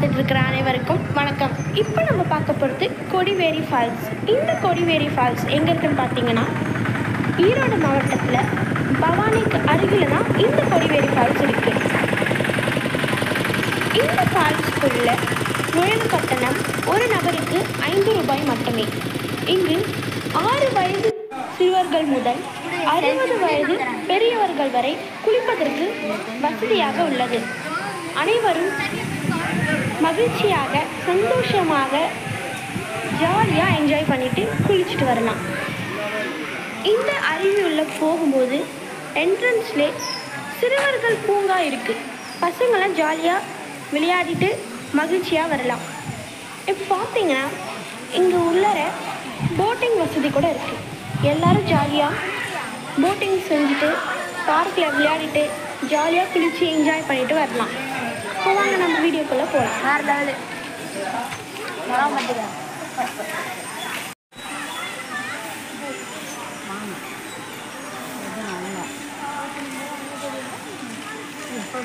பார்த்துட்டு இருக்கிற அனைவருக்கும் வணக்கம். இப்போ நம்ம பார்க்க போகிறது கொடிவேரி ஃபால்ஸ். இந்த கொடிவேரி ஃபால்ஸ் எங்கே இருக்குன்னு பார்த்தீங்கன்னா, ஈரோடு மாவட்டத்தில் பவானிக்கு அருகில் தான் இந்த கொடிவேரி ஃபால்ஸ் இருக்குது. இந்த ஃபால்ஸ்க்குள்ள நுழைவு கட்டணம் ஒரு நபருக்கு 5 ரூபாய் மட்டுமே. இங்கு 6 வயது சிறுவர்கள் முதல் 60 வயது பெரியவர்கள் வரை குளிப்பதற்கு வசதியாக உள்ளது. அனைவரும் மகிழ்ச்சியாக சந்தோஷமாக ஜாலியாக என்ஜாய் பண்ணிட்டு குளிச்சுட்டு வரலாம். இந்த அருவி உள்ள போகும்போது என்ட்ரன்ஸ்லே சிறுவர்கள் பூங்கா இருக்குது. பசங்களாம் ஜாலியாக விளையாடிட்டு மகிழ்ச்சியாக வரலாம். இப்போ பார்த்தீங்கன்னா இங்கே உள்ளர போட்டிங் வசதி கூட இருக்குது. எல்லோரும் ஜாலியாக போட்டிங் செஞ்சுட்டு பார்க்கில் விளையாடிட்டு ஜாலியாக குளித்து என்ஜாய் பண்ணிட்டு வரலாம். இப்போ வாங்க நம்ம வீடியோக்குள்ளே போகலாம். வேறு லெவலு இப்போ